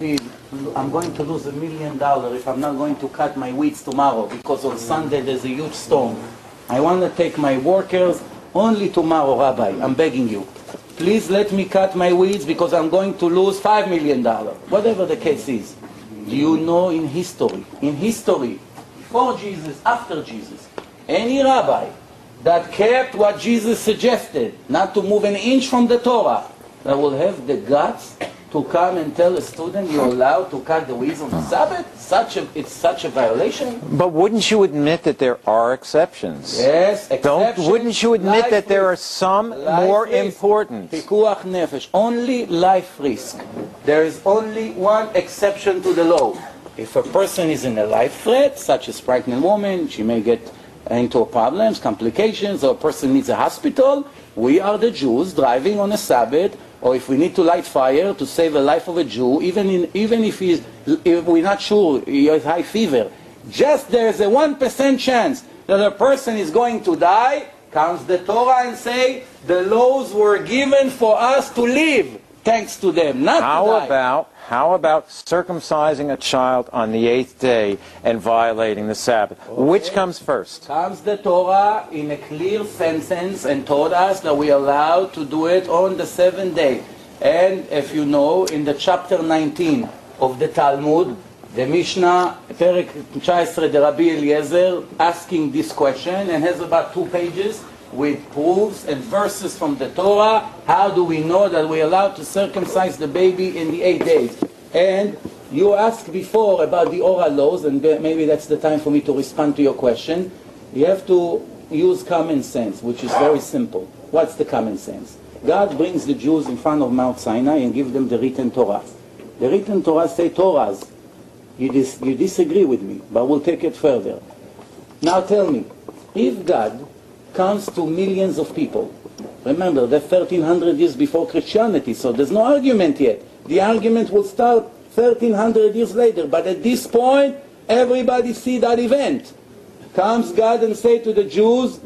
I'm going to lose $1 million if I'm not going to cut my weeds tomorrow because on Sunday there's a huge storm. I want to take my workers only tomorrow, Rabbi. I'm begging you. Please let me cut my weeds because I'm going to lose $5 million. Whatever the case is. Do you know in history, before Jesus, after Jesus, any rabbi that kept what Jesus suggested, not to move an inch from the Torah, that will have the guts to come and tell a student you're allowed to cut the weeds on the Sabbath? It's such a violation. But wouldn't you admit that there are exceptions? Yes, exceptions. Wouldn't you admit that there are some more important? Pikuach nefesh, only life risk. There is only one exception to the law. If a person is in a life threat, such as pregnant woman, she may get into problems, complications, or a person needs a hospital, we are the Jews driving on a Sabbath, or if we need to light fire to save the life of a Jew, even if we're not sure he has high fever, just there's a 1% chance that a person is going to die, comes the Torah and say, the laws were given for us to live, thanks to them, not to die. How about circumcising a child on the 8th day and violating the Sabbath? Okay. Which comes first? Comes the Torah in a clear sentence and told us that we are allowed to do it on the 7th day. And if you know, in the chapter 19 of the Talmud, the Mishnah, Perek 19, the Rabbi Eliezer, asking this question, and has about 2 pages with proofs and verses from the Torah. How do we know that we're allowed to circumcise the baby in the 8 days? And you asked before about the oral laws, and maybe that's the time for me to respond to your question. You have to use common sense, which is very simple. What's the common sense? God brings the Jews in front of Mount Sinai and gives them the written Torah. The written Torah say Torahs. You disagree with me, but we'll take it further. Now tell me, if God comes to millions of people, remember they're 1300 years before Christianity, so there's no argument yet. The argument will start 1300 years later, but at this point everybody see that event. Comes God and say to the Jews,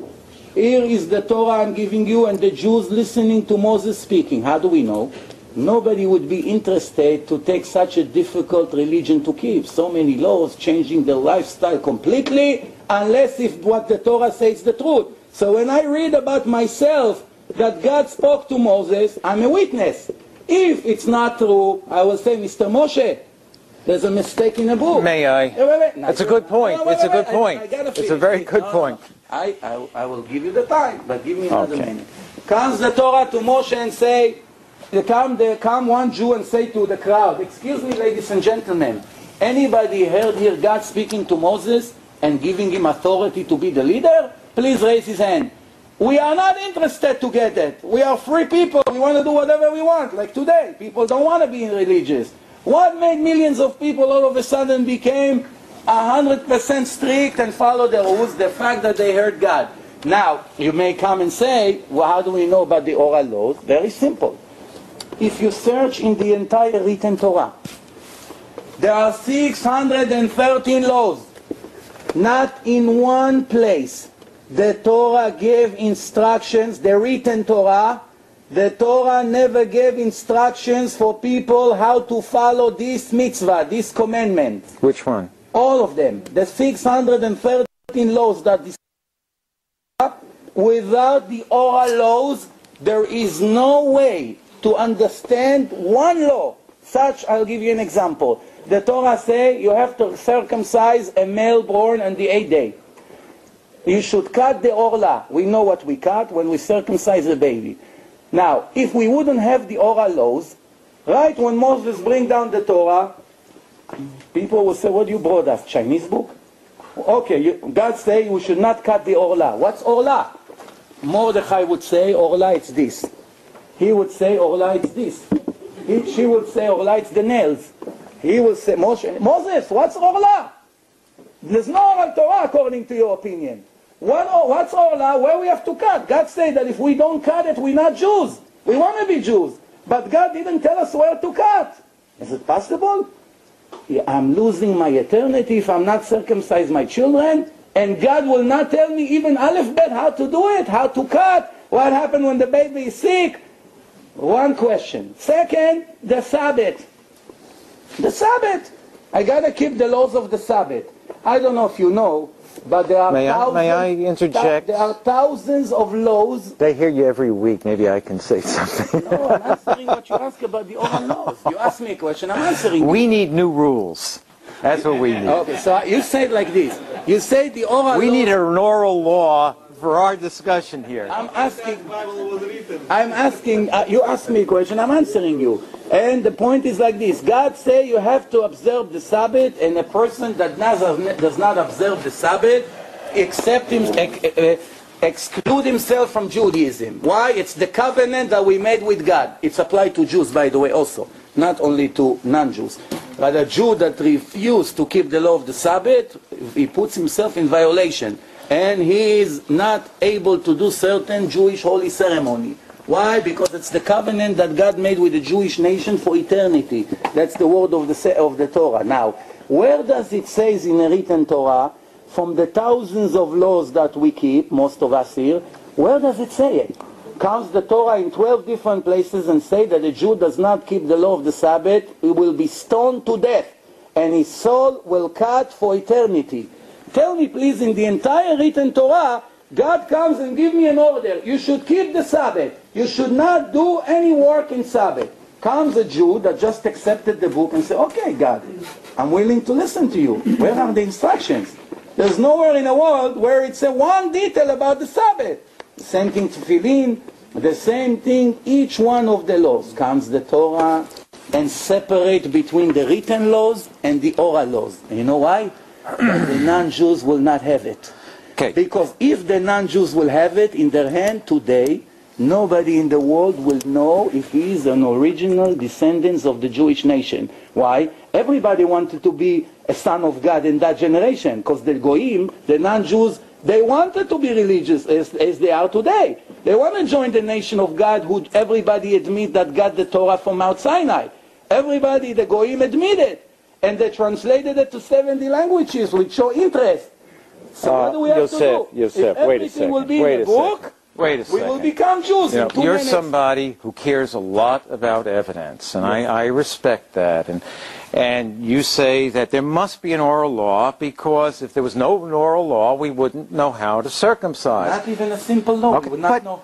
here is the Torah I'm giving you, and the Jews listening to Moses speaking. How do we know? Nobody would be interested to take such a difficult religion to keep. So many laws changing their lifestyle completely, unless if what the Torah says is the truth. So when I read about myself that God spoke to Moses, I'm a witness. If it's not true, I will say, Mr. Moshe, there's a mistake in the book. May I? It's a good point. It's a good point. It's a very good point. I will give you the time, but give me another minute. Comes the Torah to Moshe and say, come one Jew and say to the crowd, excuse me, ladies and gentlemen, anybody heard here God speaking to Moses and giving him authority to be the leader? Please raise his hand. We are not interested to get it. We are free people. We want to do whatever we want. Like today, people don't want to be religious. What made millions of people all of a sudden became 100% strict and follow the rules? The fact that they heard God. Now, you may come and say, well, how do we know about the oral laws? Very simple. If you search in the entire written Torah, there are 613 laws. Not in one place the Torah gave instructions, the written Torah. The Torah never gave instructions for people how to follow this mitzvah, this commandment. Which one? All of them. The 613 laws that this. Without the oral laws, there is no way to understand one law. Such, I'll give you an example. The Torah say you have to circumcise a male born on the 8th day. You should cut the orla. We know what we cut when we circumcise a baby. Now, if we wouldn't have the oral laws, right when Moses bring down the Torah, people will say, what you brought us, Chinese book? Okay, God say we should not cut the orla. What's orla? Mordechai would say, orla it's this. He would say, orla it's this. She would say, orla it's the nails. He will say, Moses, what's orla? There's no oral Torah according to your opinion. What's orla? Where we have to cut? God said that if we don't cut it, we're not Jews. We want to be Jews. But God didn't tell us where to cut. Is it possible? I'm losing my eternity if I'm not circumcise my children, and God will not tell me even Aleph Bet how to do it, how to cut, what happened when the baby is sick. One question. Second, the Sabbath. The Sabbath. I got to keep the laws of the Sabbath. I don't know if you know, but there are May I interject? There are thousands of laws. They hear you every week. Maybe I can say something. No, I'm answering what you ask about the oral laws. You ask me a question, I'm answering. We need new rules. That's what we need. Okay, so you say it like this. You say the oral We law. need an oral law for our discussion here. I'm asking, you ask me a question, I'm answering you. And the point is like this. God say you have to observe the Sabbath, and a person that does not observe the Sabbath, exclude himself from Judaism. Why? It's the covenant that we made with God. It's applied to Jews, by the way, also. Not only to non-Jews. But a Jew that refuses to keep the law of the Sabbath, he puts himself in violation. And he is not able to do certain Jewish holy ceremony. Why? Because it's the covenant that God made with the Jewish nation for eternity. That's the word of the Torah. Now, where does it say in the written Torah, from the thousands of laws that we keep, most of us here, where does it say it? Comes the Torah in 12 different places and say that a Jew does not keep the law of the Sabbath, he will be stoned to death, and his soul will cut for eternity. Tell me please, in the entire written Torah, God comes and gives me an order. You should keep the Sabbath. You should not do any work in Sabbath. Comes a Jew that just accepted the book and says, okay, God, I'm willing to listen to you. Where are the instructions? There's nowhere in the world where it's one detail about the Sabbath. The same thing to Tefillin, the same thing, each one of the laws. Comes the Torah and separate between the written laws and the oral laws. And you know why? The non-Jews will not have it. Okay. Because if the non-Jews will have it in their hand today, nobody in the world will know if he is an original descendant of the Jewish nation. Why? Everybody wanted to be a son of God in that generation, because the Goyim, the non-Jews, they wanted to be religious as they are today. They want to join the nation of God, who everybody admit that got the Torah from Mount Sinai. Everybody, the Goyim, admitted. And they translated it to 70 languages, which show interest. So what do we have to do? Yosef, if wait a second. will be in the book, Wait a second. we will become Jews in 2 You're minutes. somebody who cares a lot about evidence, and I respect that. And you say that there must be an oral law, because if there was no oral law, we wouldn't know how to circumcise. Not even a simple law. Okay, We would not but know.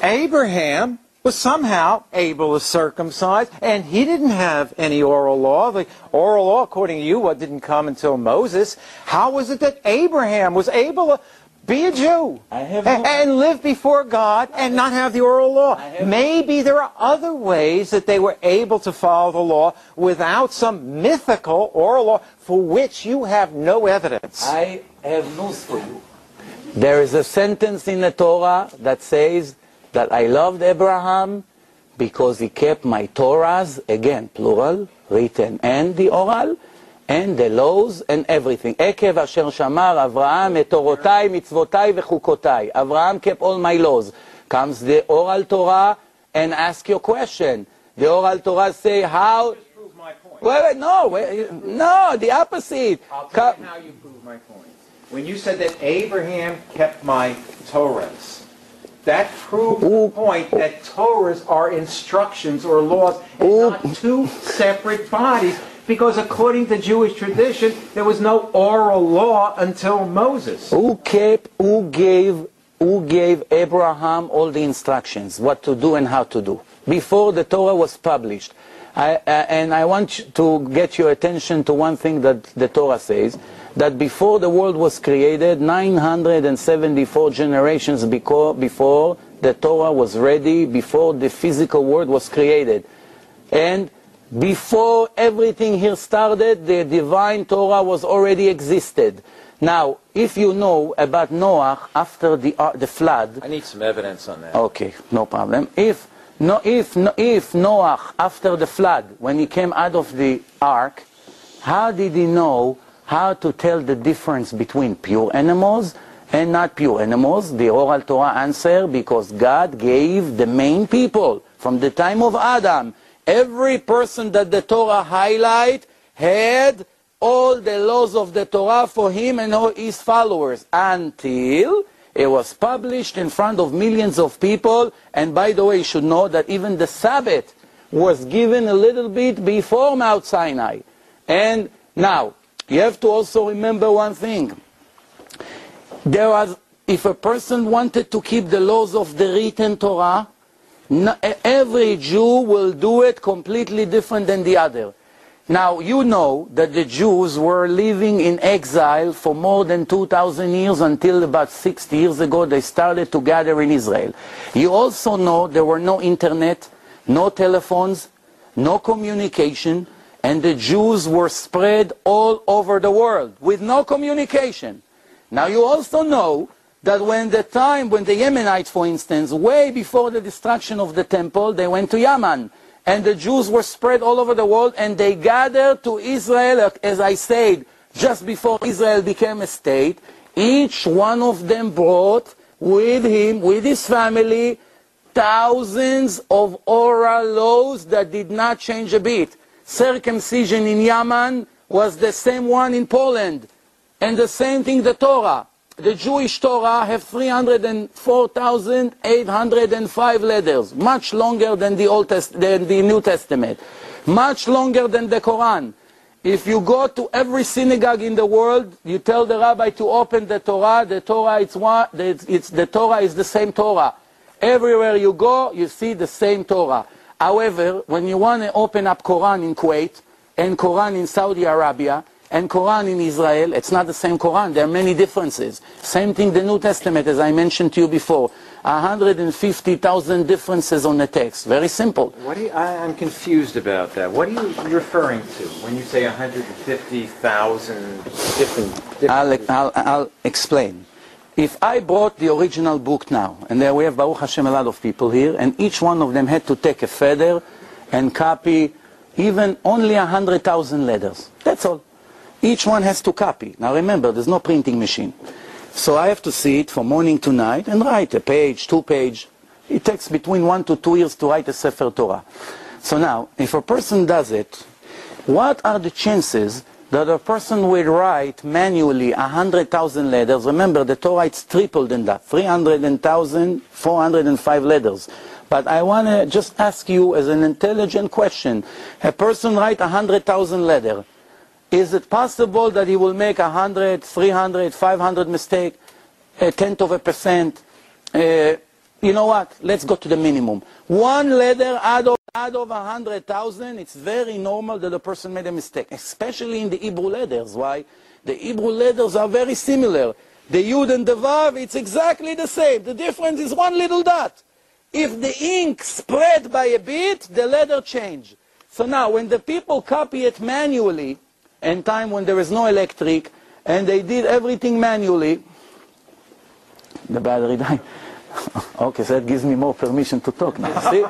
Abraham was somehow able to circumcise, and he didn't have any oral law. The oral law, according to you, didn't come until Moses. How was it that Abraham was able to be a Jew and live before God and not have the oral law? Maybe there are other ways that they were able to follow the law without some mythical oral law for which you have no evidence. I have news for you. There is a sentence in the Torah that says that I loved Abraham because he kept my Torahs, again, plural, written and the oral, and the laws and everything. עקב אשר שמר אברהם את תורותיי, מצוותיי וחוקותיי. Abraham kept all my laws. Comes the oral Torah and ask your question. The oral Torah say how... Just prove my point. No, the opposite. I'll tell you how you prove my point. When you said that Abraham kept my Torahs, that proves the point that Torahs are instructions or laws and not two separate bodies, because according to Jewish tradition, there was no oral law until Moses. Who gave Abraham all the instructions, what to do and how to do, before the Torah was published? And I want to get your attention to one thing that the Torah says, that before the world was created, 974 generations before the Torah was ready, before the physical world was created. And before everything here started, the divine Torah was already existed. Now, if you know about Noah after the flood... I need some evidence on that. Okay, no problem. If Noah, after the flood, when he came out of the ark, how did he know how to tell the difference between pure animals and not pure animals? The oral Torah answer, because God gave the main people from the time of Adam. Every person that the Torah highlight had all the laws of the Torah for him and all his followers, until it was published in front of millions of people. And by the way, you should know that even the Sabbath was given a little bit before Mount Sinai. And now, you have to also remember one thing. If a person wanted to keep the laws of the written Torah, every Jew will do it completely different than the other. Now, you know that the Jews were living in exile for more than 2,000 years until about 60 years ago they started to gather in Israel. You also know there were no internet, no telephones, no communication, and the Jews were spread all over the world with no communication. Now, you also know that when the Yemenites, for instance, way before the destruction of the temple, they went to Yemen. And the Jews were spread all over the world, and they gathered to Israel, as I said, just before Israel became a state. Each one of them brought with him, with his family, thousands of oral laws that did not change a bit. Circumcision in Yemen was the same one in Poland. And the same thing, the Torah. The Jewish Torah have 304,805 letters, much longer than the New Testament, much longer than the Quran. If you go to every synagogue in the world, you tell the rabbi to open the Torah. The Torah is the same Torah. Everywhere you go, you see the same Torah. However, when you want to open up Quran in Kuwait and Quran in Saudi Arabia, and Quran in Israel, it's not the same Quran. There are many differences. Same thing, the New Testament, as I mentioned to you before. 150,000 differences on the text. Very simple. I'm confused about that. What are you referring to when you say 150,000 different I'll explain. If I brought the original book now, and there we have, Baruch Hashem, a lot of people here, and each one of them had to take a feather and copy even only 100,000 letters. That's all. Each one has to copy. Now remember, there's no printing machine. So I have to see it from morning to night and write a page, 2 pages. It takes between 1 to 2 years to write a Sefer Torah. So now, if a person does it, what are the chances that a person will write manually 100,000 letters? Remember, the Torah, it's triple than that, 300,405 letters. But I want to just ask you as an intelligent question. A person write 100,000 letters. Is it possible that he will make 100, 300, 500 mistakes, a tenth of a percent? You know what? Let's go to the minimum. One letter out of 100,000, it's very normal that a person made a mistake, especially in the Hebrew letters. Why? The Hebrew letters are very similar. The Yud and the Vav, it's exactly the same. The difference is one little dot. If the ink spread by a bit, the letter change. So now, when the people copy it manually, and time when there is no electric, and they did everything manually, the battery died. Okay, so that gives me more permission to talk now. See?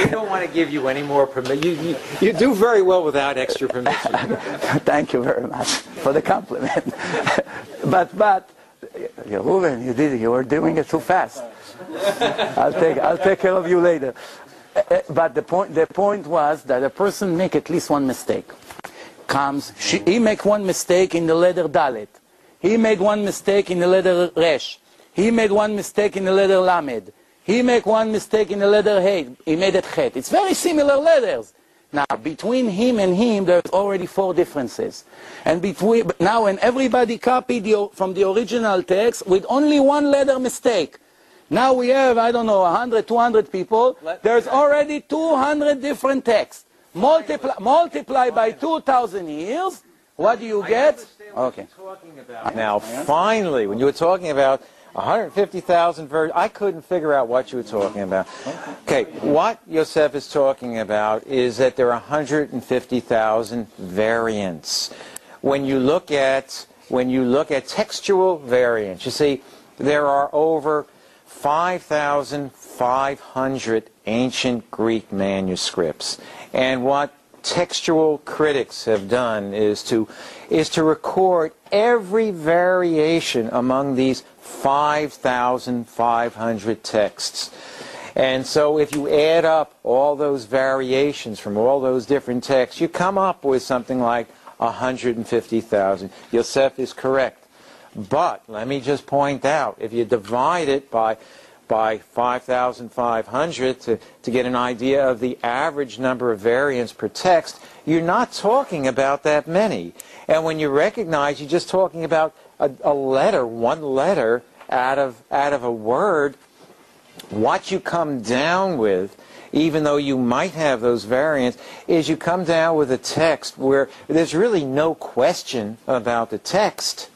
We don't want to give you any more permission. You do very well without extra permission. Thank you very much for the compliment. but Reuven, you were doing it too fast. I'll take care of you later. But the point was that a person make at least one mistake. He make one mistake in the letter Dalet. He made one mistake in the letter Resh. He made one mistake in the letter Lamed. He made one mistake in the letter Hey. He made it Chet. It's very similar letters. Now, between him and him, there's already 4 differences. And now, when everybody copied from the original text with only one letter mistake, now we have, 100, 200 people. There's already 200 different texts. Multiply by 2,000 years, what do you get? Okay. Now, finally, when you were talking about 150,000 versions, I couldn't figure out what you were talking about. Okay, what Yosef is talking about is that there are 150,000 variants. When you look at textual variants, you see, there are over 5,500 ancient Greek manuscripts. And what textual critics have done is to record every variation among these 5,500 texts. And so if you add up all those variations from all those different texts, you come up with something like 150,000. Yosef is correct. But let me just point out, if you divide it by by 5,500 to get an idea of the average number of variants per text, you're not talking about that many. And when you recognize you're just talking about a letter, one letter out of a word, what you come down with, even though you might have those variants, is you come down with a text where there's really no question about the text,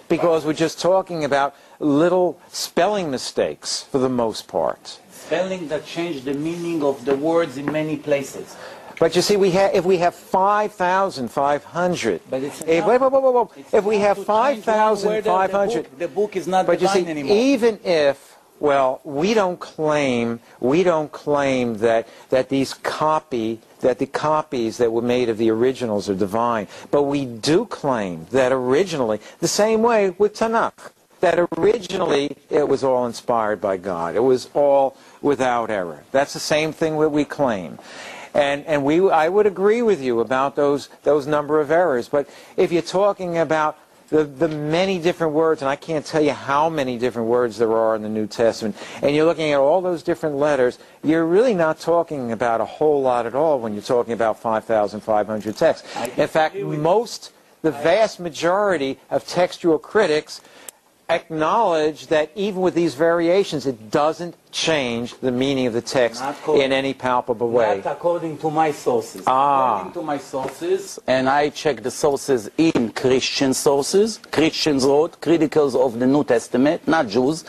because we're just talking about little spelling mistakes for the most part. Spelling that change the meaning of the words in many places. But you see, if we have 5,500, But it's if we have 5,500, the book is not but you divine see, anymore. even if, well, we don't claim that the copies that were made of the originals are divine, but we do claim that originally, the same way with Tanakh, that originally it was all inspired by God. It was all without error. That's the same thing that we claim. And I would agree with you about those number of errors. But if you're talking about the many different words, and I can't tell you how many different words there are in the New Testament, and you're looking at all those different letters, you're really not talking about a whole lot at all when you're talking about 5,500 texts. In fact, the vast majority of textual critics acknowledge that even with these variations, it doesn't change the meaning of the text in any palpable way. Not according to my sources. Ah. According to my sources, and I check the sources in Christian sources. Christians wrote criticals of the New Testament, not Jews.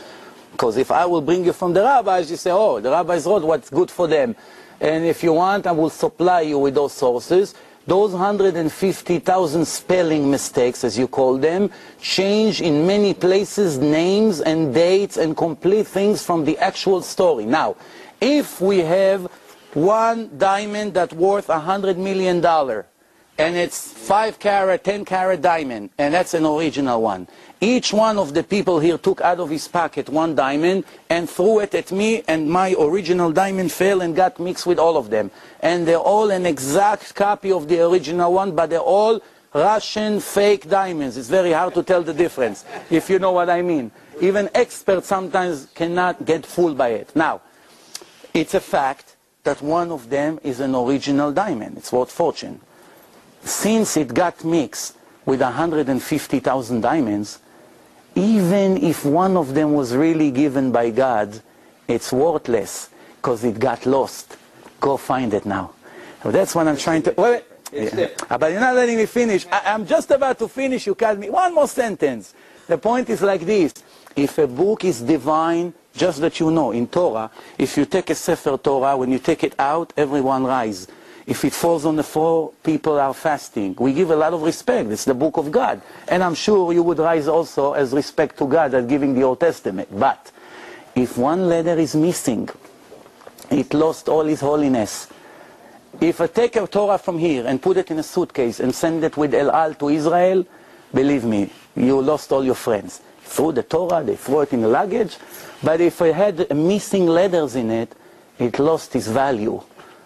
Because if I will bring you from the rabbis, you say, oh, the rabbis wrote what's good for them. And if you want, I will supply you with those sources. Those 150,000 spelling mistakes, as you call them, change in many places names and dates and complete things from the actual story. Now, if we have one diamond that's worth $100 million, and it's 5-carat, 10-carat diamond, and that's an original one. Each one of the people here took out of his pocket one diamond and threw it at me, and my original diamond fell and got mixed with all of them. And they're all an exact copy of the original one, but they're all Russian fake diamonds. It's very hard to tell the difference, if you know what I mean. Even experts sometimes cannot get fooled by it. Now, it's a fact that one of them is an original diamond. It's worth fortune. Since it got mixed with 150,000 diamonds, even if one of them was really given by God, it's worthless because it got lost. Go find it now. So that's what I'm trying to... Wait. Yeah. But you're not letting me finish. I'm just about to finish. You cut me. One more sentence. The point is like this. If a book is divine, just that you know, in Torah, if you take a Sefer Torah, when you take it out, everyone rise. If it falls on the floor, people are fasting. We give a lot of respect. It's the book of God. And I'm sure you would rise also as respect to God as giving the Old Testament. But if one letter is missing, it lost all its holiness. If I take a Torah from here and put it in a suitcase and send it with El Al to Israel, believe me, you lost all your friends. Threw the Torah, they threw it in the luggage. But if I had missing letters in it, it lost its value.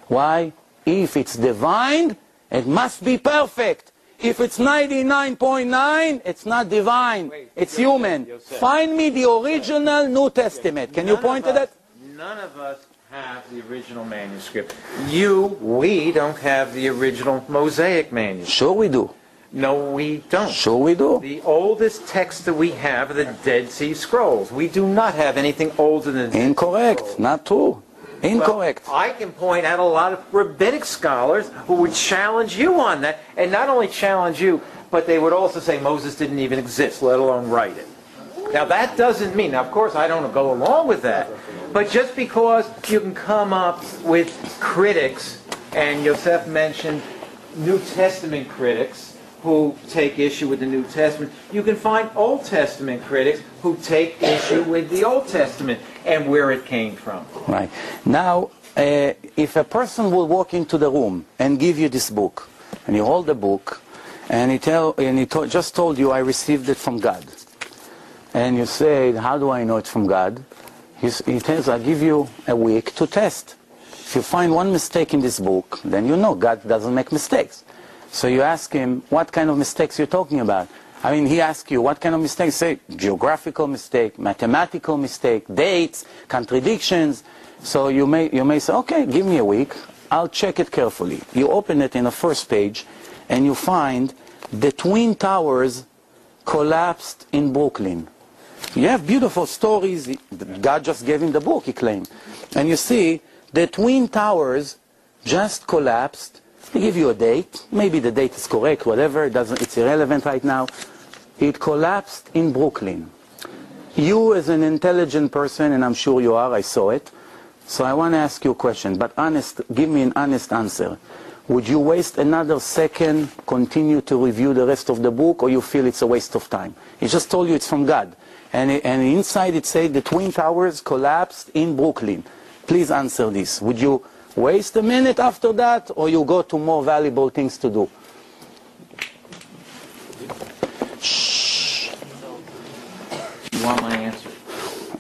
Why? If it's divine, it must be perfect. If it's 99.9, it's not divine. It's human. Find me the original New Testament. Can you point to that? None of us have the original manuscript. We don't have the original Mosaic manuscript. Sure we do. No, we don't. Sure we do. The oldest text that we have are the Dead Sea Scrolls. We do not have anything older than... Incorrect. Not true. Incorrect. Well, I can point out a lot of rabbinic scholars who would challenge you on that, and not only challenge you, but they would also say Moses didn't even exist, let alone write it. Now that doesn't mean, now of course I don't go along with that, but just because you can come up with critics, and Yosef mentioned New Testament critics who take issue with the New Testament, you can find Old Testament critics who take issue with the Old Testament and where it came from. Right. Now, if a person will walk into the room and give you this book, and you hold the book, and he just told you, I received it from God, and you say, how do I know it's from God? He tells, I'll give you a week to test. If you find one mistake in this book, then you know God doesn't make mistakes. So you ask him, what kind of mistakes you're talking about? I mean, he asks you, what kind of mistakes? Say, geographical mistake, mathematical mistake, dates, contradictions. So you may say, okay, give me a week. I'll check it carefully. You open it in the first page, and you find the Twin Towers collapsed in Brooklyn. You have beautiful stories. God just gave him the book, he claimed. And you see, the Twin Towers just collapsed. They give you a date. Maybe the date is correct, whatever. It's irrelevant right now. It collapsed in Brooklyn. You, as an intelligent person, and I'm sure you are, I saw it. So I want to ask you a question, but give me an honest answer. Would you waste another second, continue to review the rest of the book, or you feel it's a waste of time? He just told you it's from God. And inside it said the Twin Towers collapsed in Brooklyn. Please answer this. Would you waste a minute after that, or you go to more valuable things to do? Shh. You want my answer?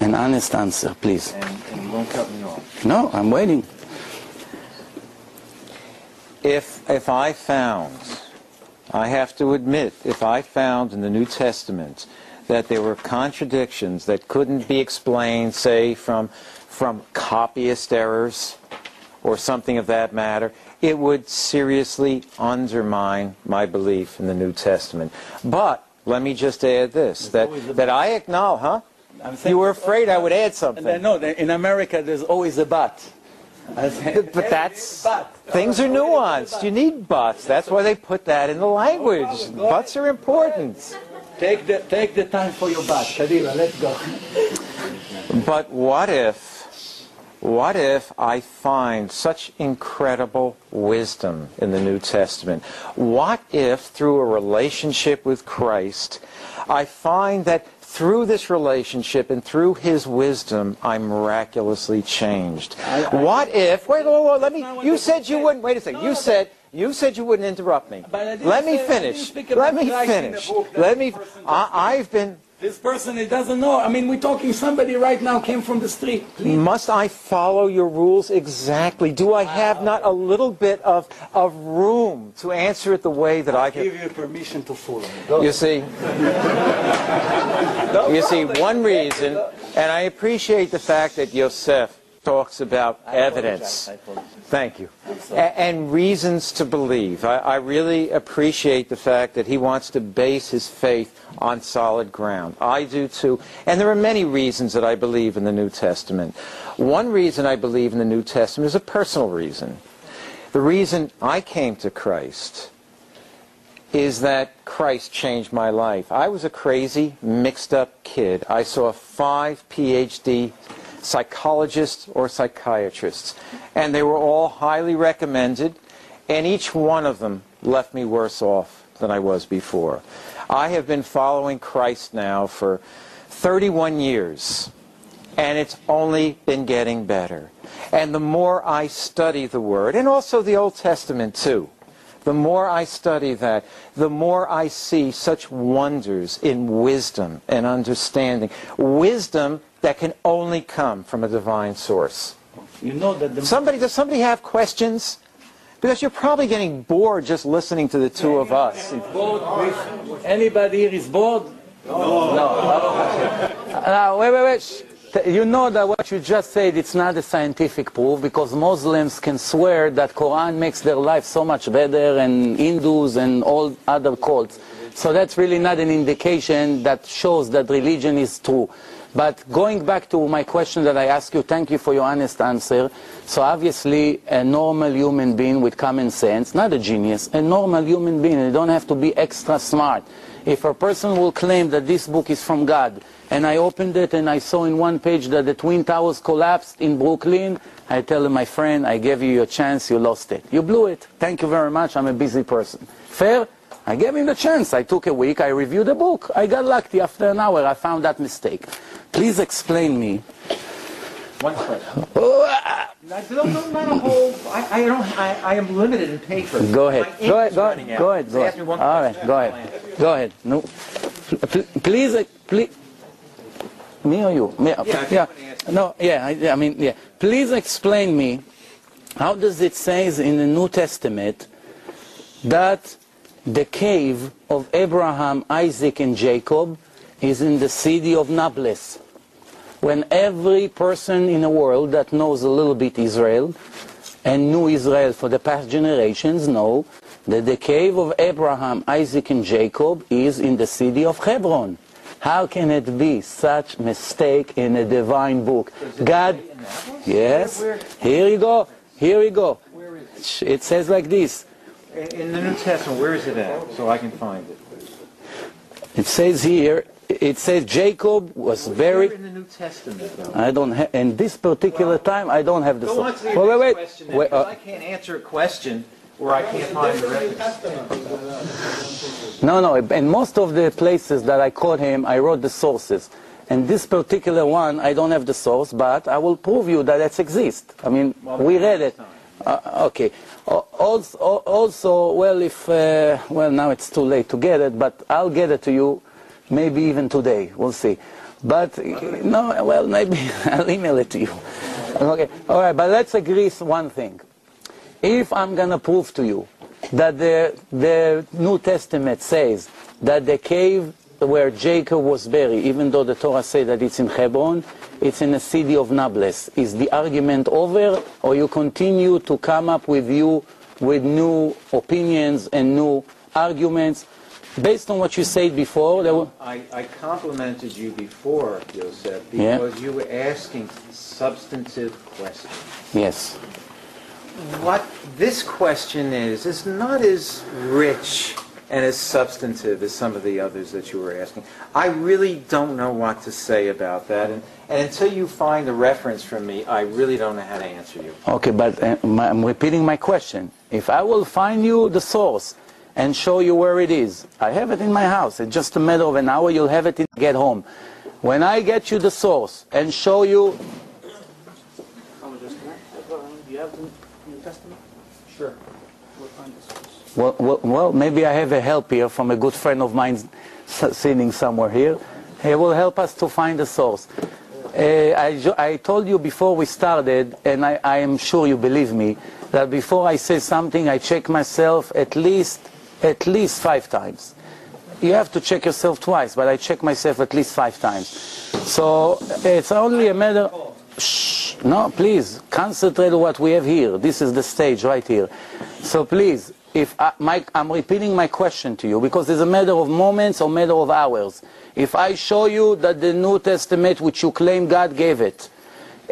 An honest answer, please. And you won't cut me off. No, I'm waiting. If I found, I have to admit, if I found in the New Testament that there were contradictions that couldn't be explained, say, from copyist errors or something of that matter, it would seriously undermine my belief in the New Testament. But let me just add this, that I acknowledge, huh? You were afraid I would add something. No, in America there's always a but. But that's, things are nuanced. You need buts. That's why they put that in the language. Buts are important. Take the time for your but. Kadila, let's go. But what if I find such incredible wisdom in the New Testament? What if, through a relationship with Christ, I find that through this relationship and through His wisdom, I'm miraculously changed? What if? Wait, let me. You said you wouldn't. Wait a second. You said you wouldn't interrupt me. Let me finish. Let me finish. Let me. I've been. This person, he doesn't know. I mean, we're talking somebody right now came from the street. Please. Must I follow your rules exactly? Do I have not a little bit of room to answer it the way that I can? Give you permission to follow. Go. You see, one reason, and I appreciate the fact that Yosef talks about evidence. Thank you. And reasons to believe. I really appreciate the fact that he wants to base his faith on solid ground. I do too. And there are many reasons that I believe in the New Testament. One reason I believe in the New Testament is a personal reason. The reason I came to Christ is that Christ changed my life. I was a crazy, mixed-up kid. I saw 5 PhD psychologists or psychiatrists, and they were all highly recommended, and each one of them left me worse off than I was before. I have been following Christ now for 31 years, and it's only been getting better. And the more I study the Word, and also the Old Testament too, the more I study that, the more I see such wonders in wisdom and understanding. Wisdom that can only come from a divine source. You know that does somebody have questions? Because you're probably getting bored just listening to the two of us. Anybody here is bored? No. Wait. You know that what you just said, it's not a scientific proof, because Muslims can swear that Quran makes their life so much better, and Hindus and all other cults. So that's really not an indication that shows that religion is true. But going back to my question that I asked you, thank you for your honest answer. So obviously a normal human being with common sense, not a genius, a normal human being, you don't have to be extra smart. If a person will claim that this book is from God, and I opened it and I saw in one page that the Twin Towers collapsed in Brooklyn, I tell him, my friend, I gave you your chance, you lost it. You blew it. Thank you very much, I'm a busy person. Fair? I gave him the chance. I took a week, I reviewed the book. I got lucky. After an hour, I found that mistake. Please explain me. One question. Not a whole. I am limited in paper. Go ahead. Go ahead. Ask me one question. All right. Go ahead. No. Please. Me or you? Me. Yeah. No. Yeah. I mean. Yeah. Please explain me. How does it say in the New Testament that the cave of Abraham, Isaac, and Jacob is in the city of Nablus. When every person in the world that knows a little bit Israel and knew Israel for the past generations know that the cave of Abraham, Isaac, and Jacob is in the city of Hebron. How can it be such mistake in a divine book? God, yes, here you go, here you go. It says like this. In the New Testament, where is it at? So I can find it. It says here, it says Jacob was very... Where in the New Testament, though? I don't have, in this particular time, I don't have the Go on source. to the next question, then, Wait, because I can't answer a question where I can't find the reference. No, in most of the places that I caught him, I wrote the sources. And this particular one, I don't have the source, but I will prove you that it exists. I mean, we read it. Okay. Also, well, well, now it's too late to get it, but I'll get it to you maybe even today. We'll see. But, no, well, maybe I'll email it to you. Okay. All right, but let's agree one thing. If I'm going to prove to you that the New Testament says that the cave where Jacob was buried, even though the Torah says that it's in Hebron, it's in the city of Nablus. Is the argument over, or you continue to come up with new opinions and new arguments? Based on what you said before... I complimented you before, Yosef, because you were asking substantive questions. Yes. What this question is not as rich and as substantive as some of the others that you were asking. I really don't know what to say about that, and until you find a reference from me, I really don't know how to answer you. Okay, but I'm repeating my question. If I will find you the source and show you where it is, I have it in my house. It's just a matter of an hour, you'll have it to get home. When I get you the source and show you... Do you have the New Testament? Sure. Well, maybe I have a help here from a good friend of mine sitting somewhere here. He will help us to find the source. I told you before we started, and I am sure you believe me, that before I say something, I check myself at least 5 times. You have to check yourself twice, but I check myself at least 5 times. So it's only a matter... Shh, no, please, concentrate on what we have here. This is the stage right here. So please, if I'm repeating my question to you, because it's a matter of moments or matter of hours. If I show you that the New Testament, which you claim God gave it,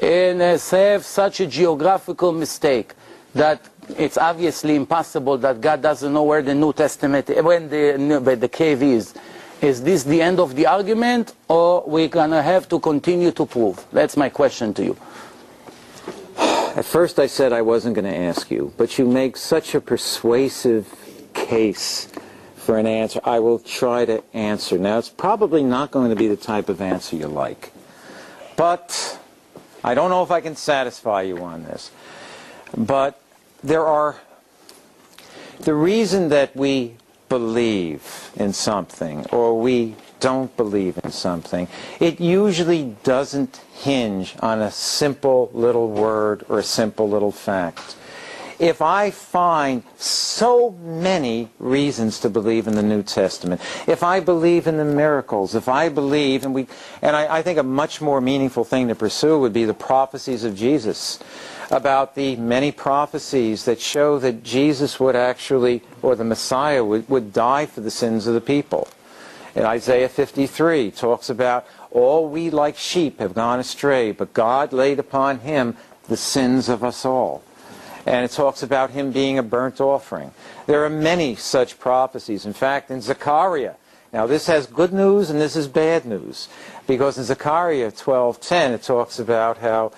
and have such a geographical mistake that it's obviously impossible that God doesn't know where the New Testament, when the cave is this the end of the argument, or we're going to have to continue to prove? That's my question to you. At first I said I wasn't going to ask you, but you make such a persuasive case for an answer. I will try to answer. Now, it's probably not going to be the type of answer you like, but I don't know if I can satisfy you on this. But the reason that we believe in something or we don't believe in something, it usually doesn't hinge on a simple little word or a simple little fact. If I find so many reasons to believe in the New Testament, if I believe in the miracles, if I believe, and I think a much more meaningful thing to pursue would be the prophecies of Jesus, about the many prophecies that show that Jesus would actually, or the Messiah would die for the sins of the people. In Isaiah 53 talks about all we like sheep have gone astray, but God laid upon him the sins of us all. And it talks about him being a burnt offering. There are many such prophecies. In fact, in Zechariah, now this has good news and this is bad news, because in Zechariah 12:10 it talks about how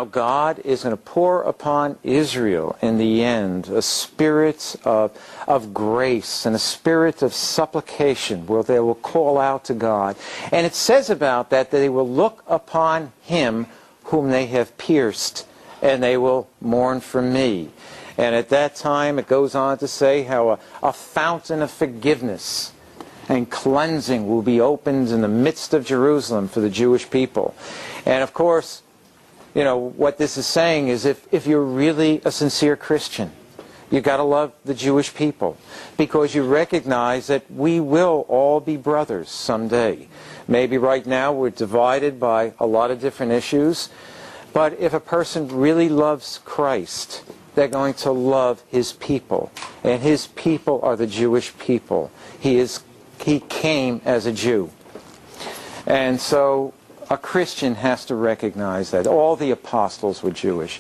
God is going to pour upon Israel in the end a spirit of grace and a spirit of supplication where they will call out to God. And it says about that they will look upon him whom they have pierced, and they will mourn for me. And at that time it goes on to say how a fountain of forgiveness and cleansing will be opened in the midst of Jerusalem for the Jewish people. And of course, you know, what this is saying is if you're really a sincere Christian, You got to love the Jewish people because you recognize that we will all be brothers someday. Maybe right now we're divided by a lot of different issues, but if a person really loves Christ, they're going to love his people, and his people are the Jewish people. He came as a Jew. And so a Christian has to recognize that. All the apostles were Jewish.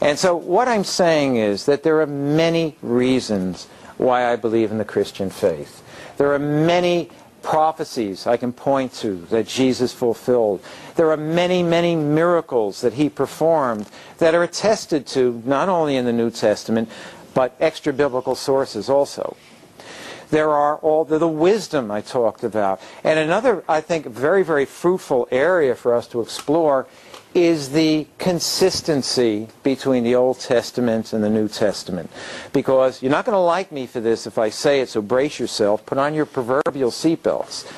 And so what I'm saying is that there are many reasons why I believe in the Christian faith. There are many prophecies I can point to that Jesus fulfilled. There are many, many miracles that he performed that are attested to not only in the New Testament, but extra-biblical sources also. There are all the wisdom I talked about. And another, I think, very, very fruitful area for us to explore is the consistency between the Old Testament and the New Testament. Because you're not going to like me for this if I say it, so brace yourself, put on your proverbial seatbelts.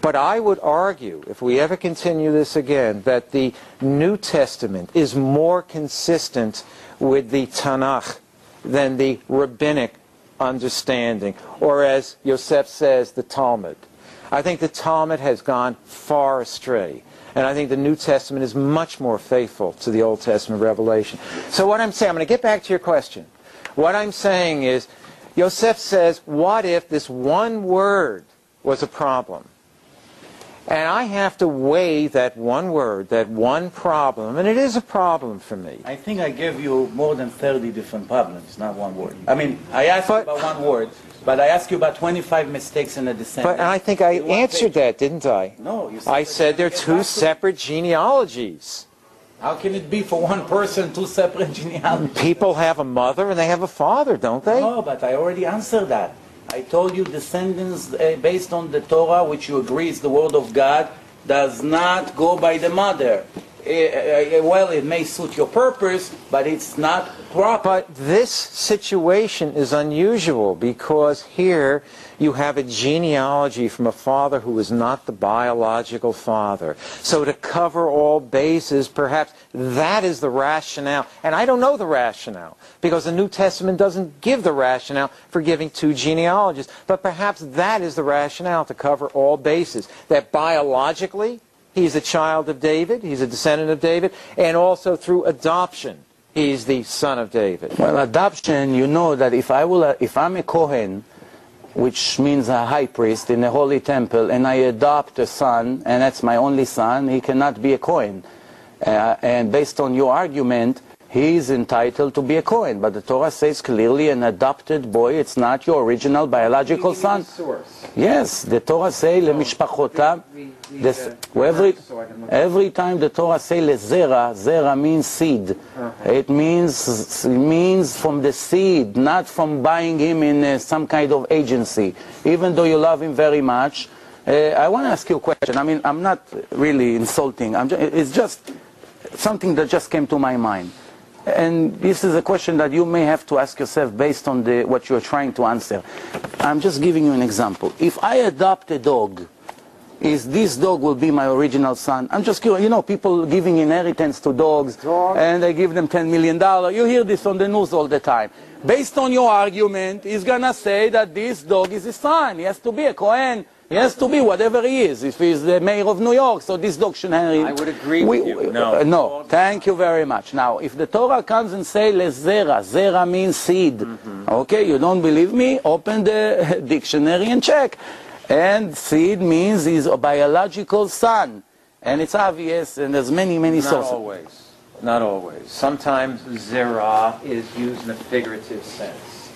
But I would argue, if we ever continue this again, that the New Testament is more consistent with the Tanakh than the rabbinic understanding, or as Yosef says, the Talmud. I think the Talmud has gone far astray. And I think the New Testament is much more faithful to the Old Testament revelation. So what I'm saying, I'm going to get back to your question. What I'm saying is, Yosef says, what if this one word was a problem? And I have to weigh that one word, that one problem, and it is a problem for me. I think I gave you more than 30 different problems, not one word. I mean, I asked you about one word, but I asked you about 25 mistakes in a descendant. But I think I answered that, didn't I? No, you said I said they're two separate genealogies. How can it be for one person two separate genealogies? People have a mother and they have a father, don't they? No, but I already answered that. I told you descendants based on the Torah, which you agree is the word of God, does not go by the mother. Well, it may suit your purpose, but it's not proper. But this situation is unusual because here you have a genealogy from a father who is not the biological father. So to cover all bases, perhaps that is the rationale. And I don't know the rationale because the New Testament doesn't give the rationale for giving two genealogies. But perhaps that is the rationale to cover all bases. That biologically, he's a child of David, he's a descendant of David, and also through adoption, he's the son of David. Well, adoption, you know that if I'm a Kohen, which means a high priest in a holy temple, and I adopt a son, and that's my only son, he cannot be a Kohen. And based on your argument, he is entitled to be a Kohen. But the Torah says clearly an adopted boy, it's not your original biological son. Yes, the Torah says, לממשפחותם, every time the Torah says לזרע, zera means seed. It means from the seed, not from buying him in some kind of agency. Even though you love him very much, I want to ask you a question. I mean, I'm not really insulting. It's just something that just came to my mind. And this is a question that you may have to ask yourself based on what you're trying to answer. I'm just giving you an example. If I adopt a dog, is this dog will be my original son? I'm just curious. You know, people giving inheritance to dogs, and they give them $10 million. You hear this on the news all the time. Based on your argument, he's going to say that this dog is his son. He has to be a Kohen. He has to be whatever he is, if he's the mayor of New York, so this dog should inherit. I would agree with you. No, thank you very much. Now, if the Torah comes and says, lezera, zera means seed, okay, you don't believe me? Open the dictionary and check. And seed means he's a biological son. And it's obvious, and there's many, many sources. Not always. Not always. Sometimes zera is used in a figurative sense.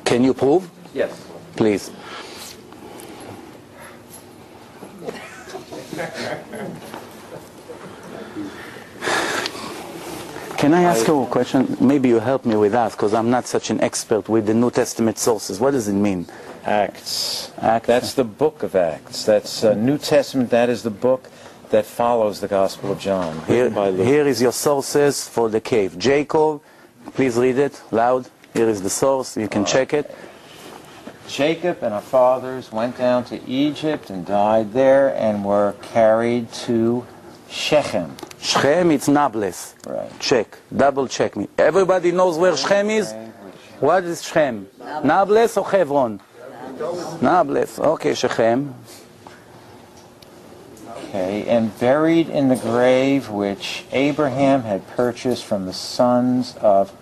Can you prove? Yes. Please. Can I ask you a question? Maybe you help me with that, because I'm not such an expert with the New Testament sources. What does it mean? Acts. That's the book of Acts. That's New Testament. That is the book that follows the Gospel of John. Here is your sources for the cave. Jacob, please read it loud. Here is the source. You can check it. Jacob and our fathers went down to Egypt and died there and were carried to Shechem. Shechem, it's Nablus. Right. Check. Double check me. Everybody knows where Shechem is? What is Shechem? Nablus or Hebron? Nablus. Okay, Shechem. Okay, and buried in the grave which Abraham had purchased from the sons of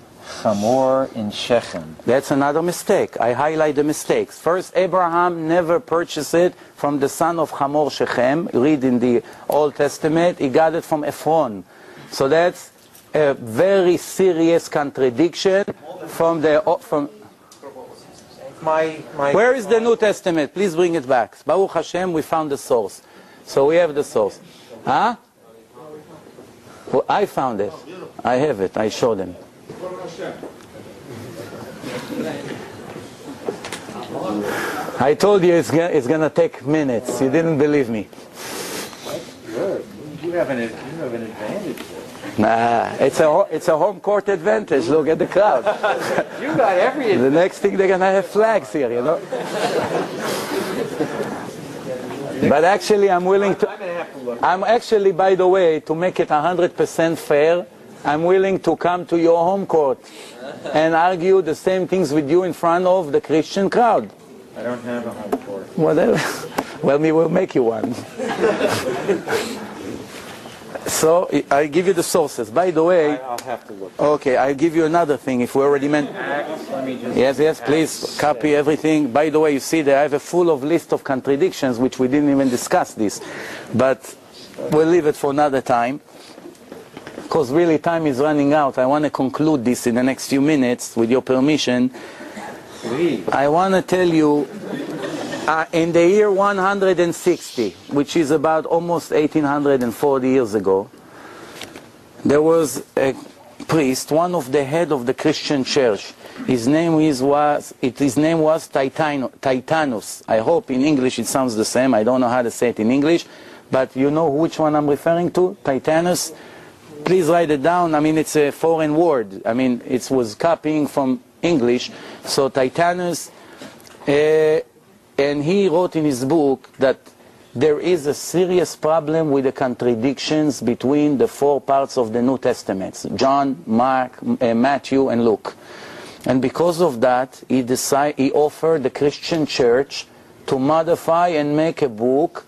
Hamor in Shechem. That's another mistake. I highlight the mistakes. First, Abraham never purchased it from the son of Hamor Shechem. Read in the Old Testament, he got it from Ephron. So that's a very serious contradiction from the... Where is the New Testament? Please bring it back. Baruch Hashem, we found the source. So we have the source. Huh? Well, I found it. I have it. I showed them. I told you it's going to take minutes. You didn't believe me. Good. You have an advantage there. Nah, it's a home court advantage. Look at the crowd. You got every The next thing they're going to have flags here, you know. But actually I'm willing to... I'm actually, by the way, to make it 100% fair, I'm willing to come to your home court and argue the same things with you in front of the Christian crowd. I don't have a home court. Whatever. Well, we will make you one. So, I give you the sources. By the way... I'll have to look. Okay, I'll give you another thing if we already meant... Yes, please, copy everything. By the way, you see that I have a full of list of contradictions, which we didn't even discuss this. But we'll leave it for another time. Because really time is running out. I want to conclude this in the next few minutes, with your permission. Please. I want to tell you, in the year 160, which is about almost 1840 years ago, there was a priest, one of the head of the Christian church. His name was Titanus. I hope in English it sounds the same. I don't know how to say it in English, but you know which one I'm referring to? Titanus. Please write it down. I mean, it's a foreign word. I mean, it was copying from English. So Titanus, and he wrote in his book that there is a serious problem with the contradictions between the four parts of the New Testament: John, Mark, Matthew, and Luke. And because of that, he offered the Christian church to modify and make a book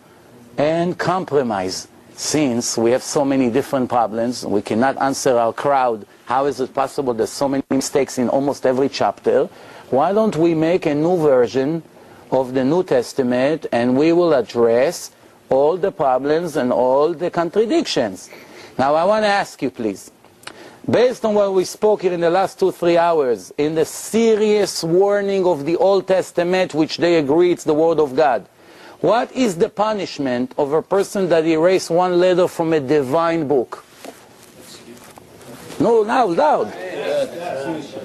and compromise. Since we have so many different problems, we cannot answer our crowd, how is it possible there's so many mistakes in almost every chapter? Why don't we make a new version of the New Testament, and we will address all the problems and all the contradictions. Now I want to ask you, please, based on what we spoke here in the last 2-3 hours, in the serious warning of the Old Testament, which they agree it's the Word of God, what is the punishment of a person that erased one letter from a divine book? No, loud.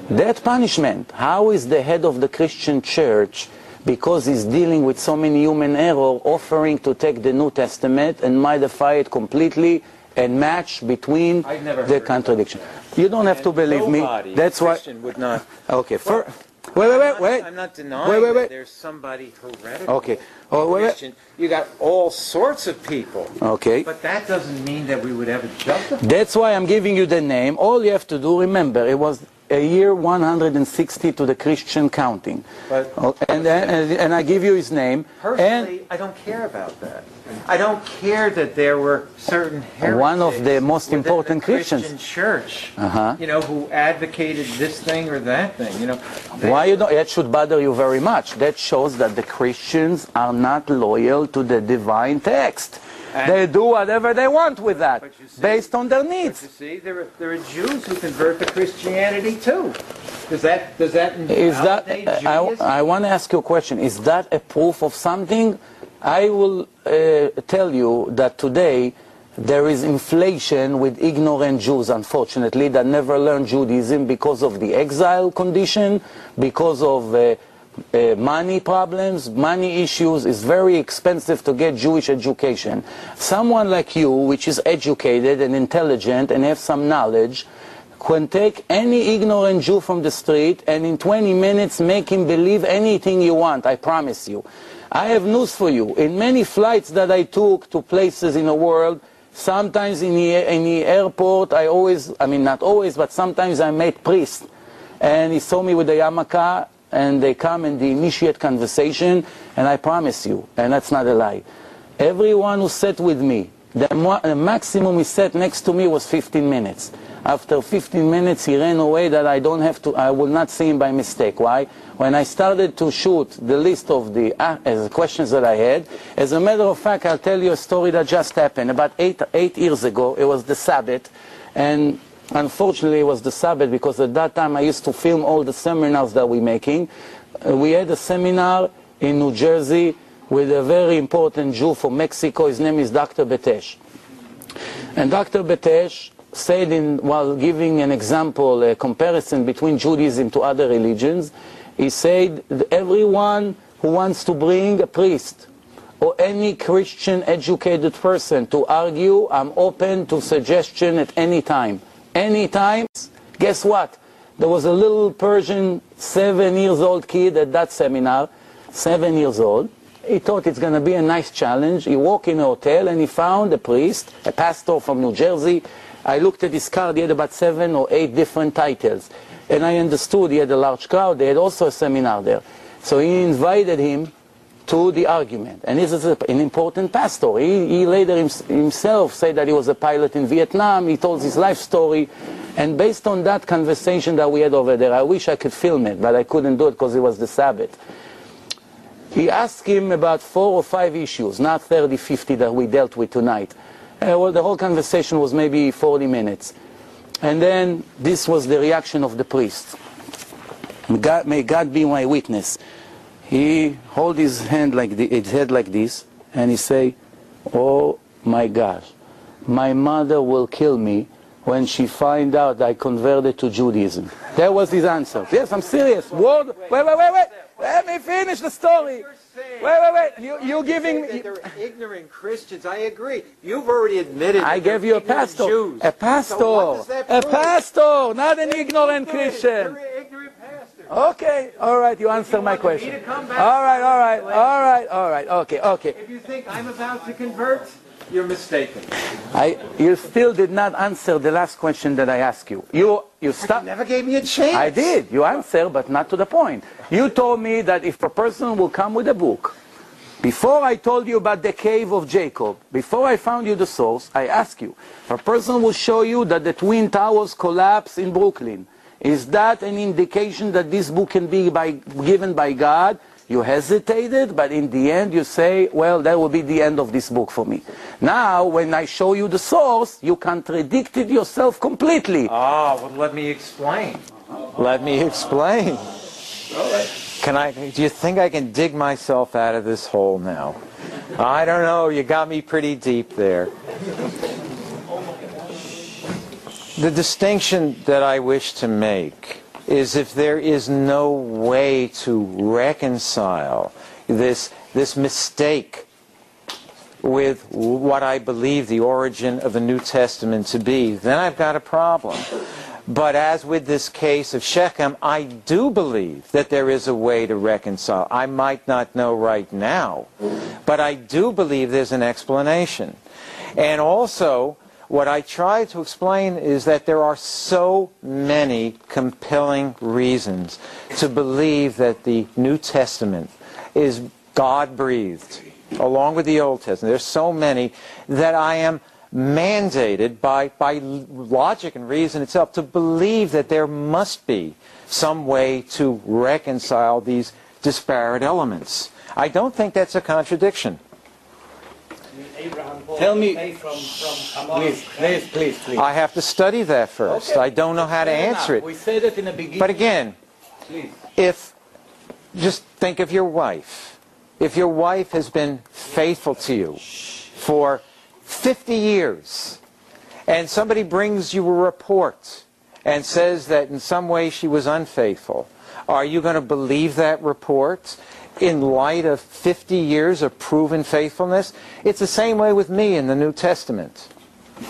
That punishment. How is the head of the Christian church, because he's dealing with so many human error, offering to take the New Testament and modify it completely and match between the contradiction? You don't have to believe me. That's why. Would not. Okay. Wait. I'm not denying that there's somebody heretical. Okay. Christian. You got all sorts of people. Okay. But that doesn't mean that we would ever justify. That's why I'm giving you the name. All you have to do, remember, it was a year 160 to the Christian counting. But, and I give you his name. Personally, I don't care about that. I don't care that there were certain heretics. One of the most important Christian Christians. church, who advocated this thing or that thing. Why you don't? That should bother you very much. That shows that the Christians are not loyal to the divine text. They do whatever they want with that, based on their needs. But you see, there are Jews who convert to Christianity too. Does that invalidate Judaism? I want to ask you a question. Is that a proof of something? I will tell you that today there is inflation with ignorant Jews, unfortunately, that never learned Judaism because of the exile condition, because of money problems, money issues. It's very expensive to get Jewish education. Someone like you, which is educated and intelligent and have some knowledge, can take any ignorant Jew from the street and in 20 minutes make him believe anything you want, I promise you. I have news for you. In many flights that I took to places in the world, sometimes in the airport, not always, but sometimes I met priests. and he saw me with the yarmulke, and they come and they initiate conversation, and I promise you, and that's not a lie, everyone who sat with me, the maximum he sat next to me was 15 minutes. After 15 minutes, he ran away that I will not see him by mistake. Why? When I started to shoot the list of the questions that I had, as a matter of fact, I'll tell you a story that just happened. About eight years ago, it was the Sabbath, and unfortunately it was the Sabbath because at that time I used to film all the seminars that we're making. We had a seminar in New Jersey with a very important Jew from Mexico. His name is Dr. Betesh. And Dr. Betesh said, while giving an example, a comparison between Judaism to other religions, he said, everyone who wants to bring a priest or any Christian educated person to argue, I'm open to suggestion at any time. Any time, guess what? There was a little Persian 7-year-old kid at that seminar, 7 years old. He thought it's going to be a nice challenge. He walked in a hotel and he found a priest, a pastor from New Jersey. I looked at his card, he had about 7 or 8 different titles. And I understood he had a large crowd, they had also a seminar there. So he invited him to the argument. And this is an important pastor. He later himself said that he was a pilot in Vietnam, he told his life story. And based on that conversation that we had over there, I wish I could film it, but I couldn't do it because it was the Sabbath. He asked him about 4 or 5 issues, not 30, 50 that we dealt with tonight. Well, the whole conversation was maybe 40 minutes. And then this was the reaction of the priest. May God be my witness. He hold his head like this, and he say, oh my gosh, my mother will kill me when she find out I converted to Judaism. That was his answer. Yes, I'm serious. Wait. Let me finish the story. Wait. You're giving me... They're ignorant Christians. I agree. You've already admitted. I gave you a pastor. Jews. A pastor. So a pastor, not an ignorant Christian. You're an ignorant pastor. Okay, all right. You answer my question. All right. Okay. If you think I'm about to convert, you're mistaken. You still did not answer the last question that I asked you. You stopped. You never gave me a chance. I did. You answered, but not to the point. You told me that if a person will come with a book, before I told you about the cave of Jacob, before I found you the source, I asked you, if a person will show you that the Twin Towers collapsed in Brooklyn, is that an indication that this book can be given by God? You hesitated, but in the end you say, well, that will be the end of this book for me. Now, when I show you the source, you contradicted yourself completely. Well, let me explain. Let me explain. Do you think I can dig myself out of this hole now? I don't know, you got me pretty deep there. The distinction that I wish to make is if there is no way to reconcile this mistake with what I believe the origin of the New Testament to be, then I've got a problem. But as with this case of Shechem, I do believe that there is a way to reconcile. I might not know right now, but I do believe there's an explanation. And also, what I try to explain is that there are so many compelling reasons to believe that the New Testament is God-breathed, along with the Old Testament. There's so many that I am mandated by logic and reason itself to believe that there must be some way to reconcile these disparate elements. I don't think that's a contradiction. Tell me, please. I have to study that first. Okay. I don't know how to answer it. We said it in the beginning. But again, just think of your wife. If your wife has been faithful to you for 50 years, and somebody brings you a report and says that in some way she was unfaithful, are you going to believe that report in light of 50 years of proven faithfulness? It's the same way with me in the New Testament,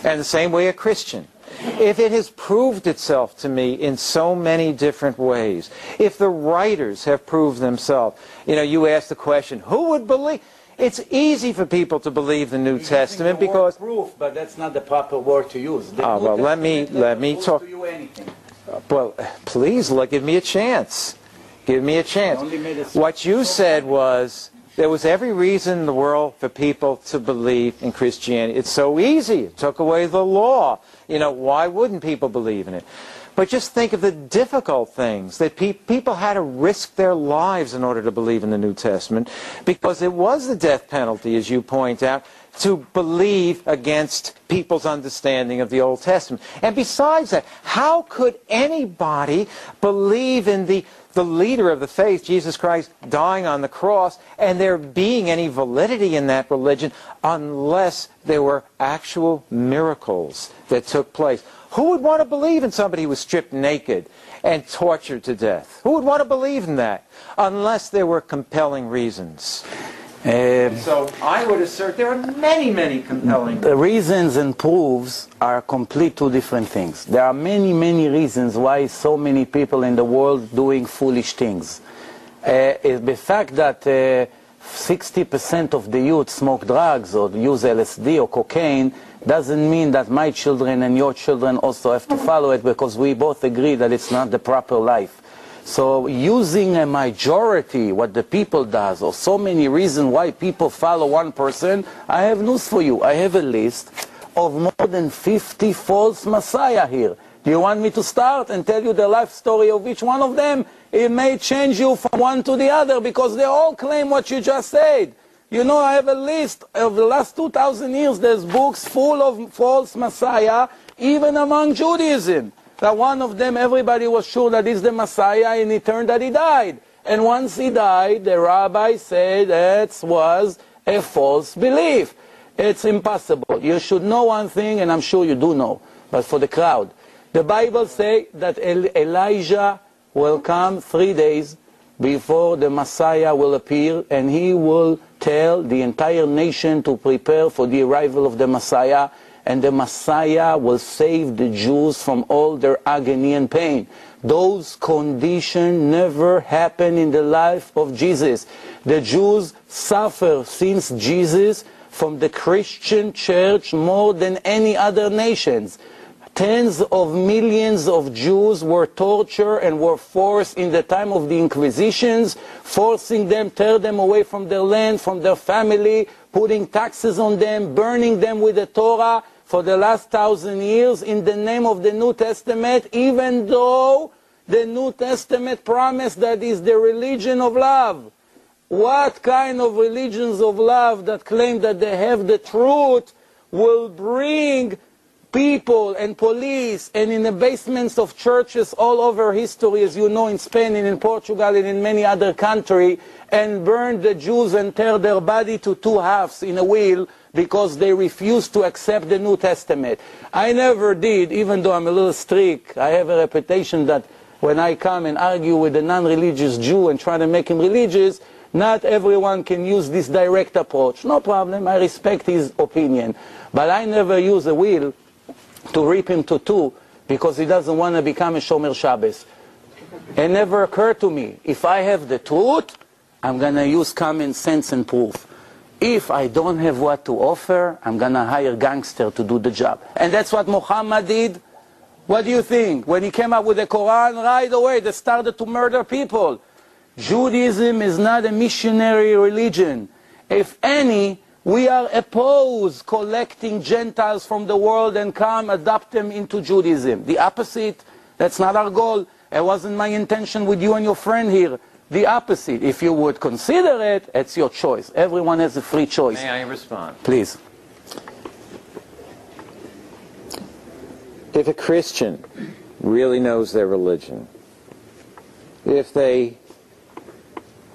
and the same way a Christian. If it has proved itself to me in so many different ways, if the writers have proved themselves, you ask the question, who would believe? It's easy for people to believe the New Testament because proof, but that's not the proper word to use. Well, let me talk. Well, please, give me a chance. Give me a chance. What you said was there was every reason in the world for people to believe in Christianity. It's so easy. It took away the law. Why wouldn't people believe in it? But just think of the difficult things that people had to risk their lives in order to believe in the New Testament, because it was the death penalty, as you point out, to believe against people's understanding of the Old Testament. And besides that, how could anybody believe in the leader of the faith, Jesus Christ, dying on the cross, and there being any validity in that religion unless there were actual miracles that took place? Who would want to believe in somebody who was stripped naked and tortured to death? Who would want to believe in that unless there were compelling reasons? So I would assert there are many, many compelling. The reasons and proofs are complete two different things. There are many, many reasons why so many people in the world doing foolish things. The fact that 60% of the youth smoke drugs or use LSD or cocaine doesn't mean that my children and your children also have to follow it, because we both agree that it's not the proper life. So using a majority, what the people does, or so many reasons why people follow one person, I have news for you. I have a list of more than 50 false messiah here. Do you want me to start and tell you the life story of each one of them? It may change you from one to the other, because they all claim what you just said. I have a list of the last 2,000 years. There's books full of false messiah, even among Judaism. That one of them, everybody was sure that he's the Messiah, and it turned that he died. And once he died, the rabbi said that was a false belief. It's impossible. You should know one thing, and I'm sure you do know, but for the crowd. The Bible says that Elijah will come 3 days before the Messiah will appear, and he will tell the entire nation to prepare for the arrival of the Messiah. And the Messiah will save the Jews from all their agony and pain. Those conditions never happened in the life of Jesus. The Jews suffer since Jesus from the Christian church more than any other nations. Tens of millions of Jews were tortured and were forced in the time of the Inquisitions, forcing them, tear them away from their land, from their family, putting taxes on them, burning them with the Torah for the last 1,000 years in the name of the New Testament, even though the New Testament promised that is the religion of love. What kind of religions of love that claim that they have the truth will bring people and police and in the basements of churches all over history, as you know, in Spain and in Portugal and in many other countries, and burn the Jews and tear their body to two halves in a wheel because they refused to accept the New Testament? I never did, even though I'm a little strict. I have a reputation that when I come and argue with a non-religious Jew and try to make him religious, not everyone can use this direct approach. No problem, I respect his opinion. But I never use a wheel to rip him to two because he doesn't want to become a Shomer Shabbos. It never occurred to me. If I have the truth, I'm going to use common sense and proof. If I don't have what to offer, I'm going to hire gangster to do the job. And that's what Muhammad did. What do you think? When he came up with the Quran, right away they started to murder people. Judaism is not a missionary religion. If any, we are opposed collecting Gentiles from the world and come adopt them into Judaism. The opposite, that's not our goal. It wasn't my intention with you and your friend here. The opposite. If you would consider it, it's your choice. Everyone has a free choice. May I respond? Please. If a Christian really knows their religion, if they,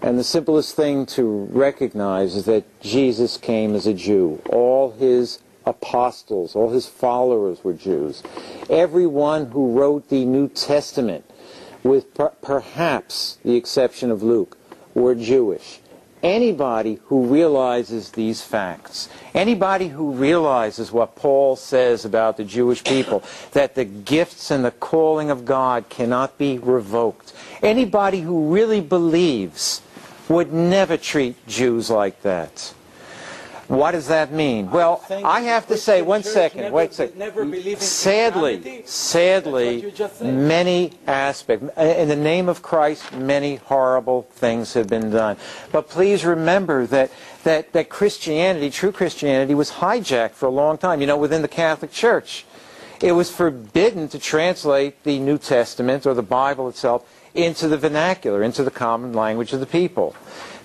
and the simplest thing to recognize is that Jesus came as a Jew. All his apostles, all his followers were Jews. Everyone who wrote the New Testament, with perhaps the exception of Luke, were Jewish. Anybody who realizes these facts, anybody who realizes what Paul says about the Jewish people, that the gifts and the calling of God cannot be revoked, anybody who really believes would never treat Jews like that. What does that mean? Well, I have to say, one second, wait a second. Sadly, many aspects, in the name of Christ, many horrible things have been done. But please remember that Christianity, true Christianity, was hijacked for a long time. You know, within the Catholic Church, it was forbidden to translate the New Testament or the Bible itself into the vernacular, into the common language of the people.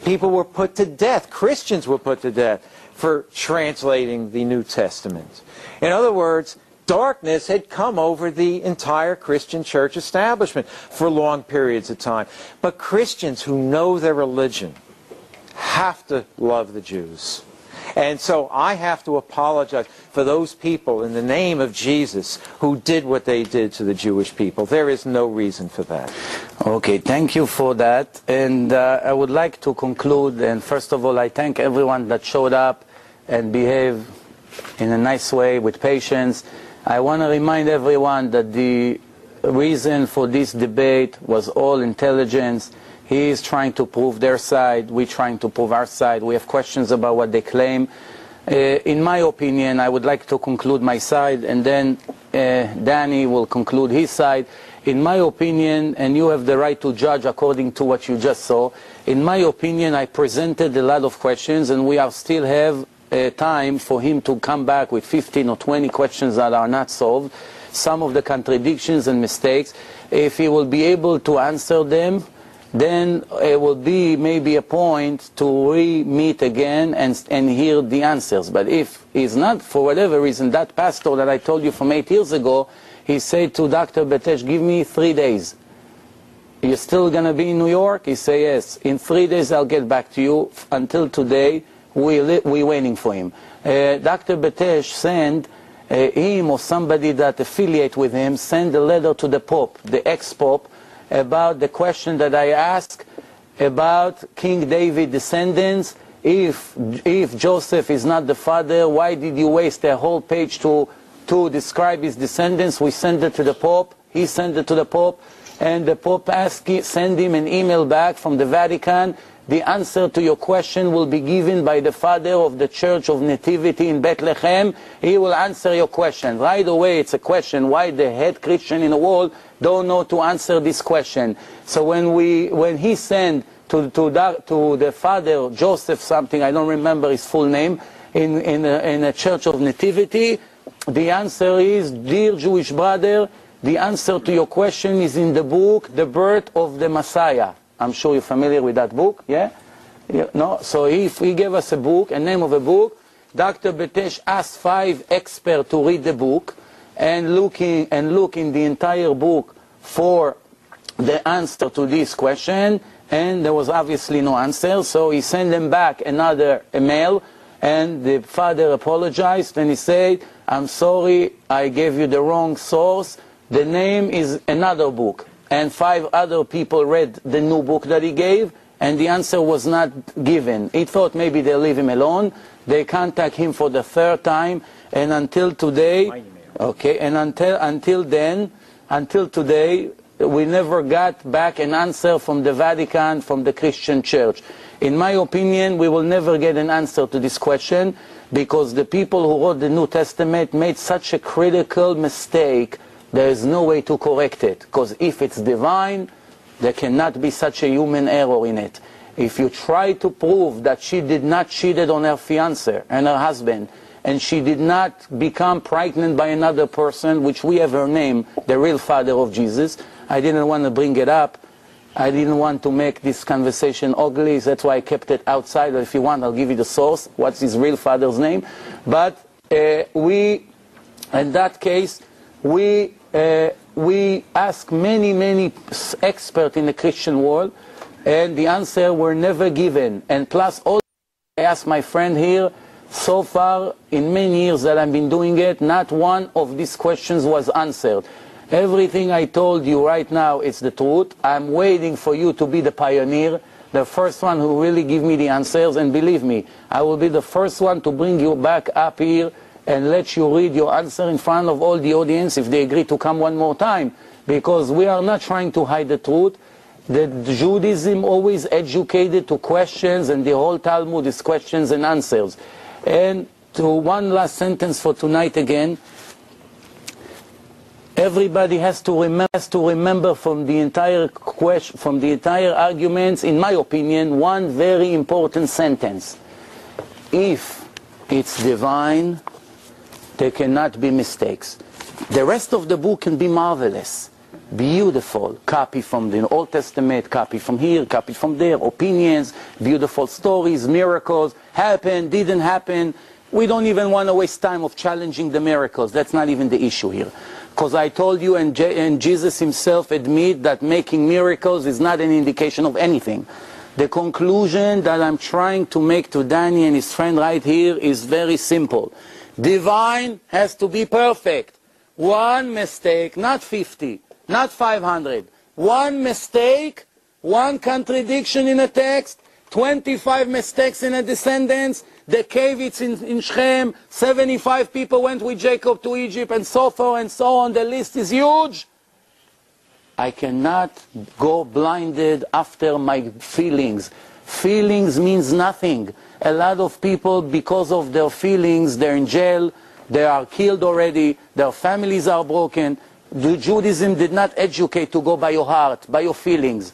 People were put to death. Christians were put to death for translating the New Testament. In other words, darkness had come over the entire Christian church establishment for long periods of time. But Christians who know their religion have to love the Jews. And so I have to apologize for those people in the name of Jesus who did what they did to the Jewish people. There is no reason for that. Okay, thank you for that. And I would like to conclude. And first of all, I thank everyone that showed up and behaved in a nice way with patience. I want to remind everyone that the reason for this debate was all intelligence. He is trying to prove their side, we're trying to prove our side. We have questions about what they claim. In my opinion, I would like to conclude my side, and then Danny will conclude his side. In my opinion, and you have the right to judge according to what you just saw, in my opinion, I presented a lot of questions, and we are still have time for him to come back with 15 or 20 questions that are not solved, some of the contradictions and mistakes. If he will be able to answer them, then it will be maybe a point to re-meet again and hear the answers. But if he's not, for whatever reason, that pastor that I told you from 8 years ago, he said to Dr. Betesh, give me 3 days. You're still going to be in New York? He said, yes. In 3 days I'll get back to you. Until today, we're waiting for him. Dr. Betesh sent him or somebody that affiliate with him, send a letter to the Pope, the ex-Pope, about the question that I asked about King David descendants. If Joseph is not the father, why did you waste a whole page to describe his descendants? We sent it to the Pope, he sent it to the Pope, and the Pope send him an email back from the Vatican. The answer to your question will be given by the father of the Church of Nativity in Bethlehem. He will answer your question. Right away, it's a question, why the head Christian in the world don't know to answer this question. So when he sent to the father, Joseph something, I don't remember his full name, in a Church of Nativity, the answer is, dear Jewish brother, the answer to your question is in the book, The Birth of the Messiah. I'm sure you're familiar with that book, yeah? No? So if he gave us a book, a name of a book, Dr. Betesh asked 5 experts to read the book and look in the entire book for the answer to this question, and there was obviously no answer, so he sent them back another email, and the father apologized, and he said, I'm sorry, I gave you the wrong source, the name is another book. And 5 other people read the new book that he gave, and the answer was not given. He thought maybe they'll leave him alone. They contact him for the 3rd time, and until today, okay, and until today, we never got back an answer from the Vatican, from the Christian Church. In my opinion, we will never get an answer to this question, because the people who wrote the New Testament made such a critical mistake. There is no way to correct it, because if it's divine, there cannot be such a human error in it. If you try to prove that she did not cheated on her fiancé and her husband, and she did not become pregnant by another person, which we have her name, the real father of Jesus, I didn't want to bring it up. I didn't want to make this conversation ugly, that's why I kept it outside. If you want, I'll give you the source, what's his real father's name. But in that case, we asked many experts in the Christian world, and the answer were never given. And plus, all I asked my friend here, so far, in many years that I've been doing it, not one of these questions was answered. Everything I told you right now is the truth. I'm waiting for you to be the pioneer, the first one who really give me the answers, and believe me, I will be the first one to bring you back up here and let you read your answer in front of all the audience if they agree to come one more time. Because we are not trying to hide the truth. The Judaism always educated to questions, and the whole Talmud is questions and answers. And to one last sentence for tonight again, everybody has to remember from the entire question, from the entire arguments, in my opinion, one very important sentence. If it's divine, there cannot be mistakes. The rest of the book can be marvelous, beautiful, copy from the Old Testament, copy from here, copy from there, opinions, beautiful stories, miracles, happened, didn't happen. We don't even want to waste time of challenging the miracles. That's not even the issue here. Because I told you, and Jesus himself admit that making miracles is not an indication of anything. The conclusion that I'm trying to make to Danny and his friend right here is very simple. Divine has to be perfect. One mistake, not 50, not 500. One mistake, one contradiction in a text, 25 mistakes in a descendants, the cave it's in Shechem, 75 people went with Jacob to Egypt, and so forth and so on. The list is huge. I cannot go blinded after my feelings. Feelings means nothing. A lot of people, because of their feelings, they're in jail, they are killed already, their families are broken. Judaism did not educate to go by your heart, by your feelings.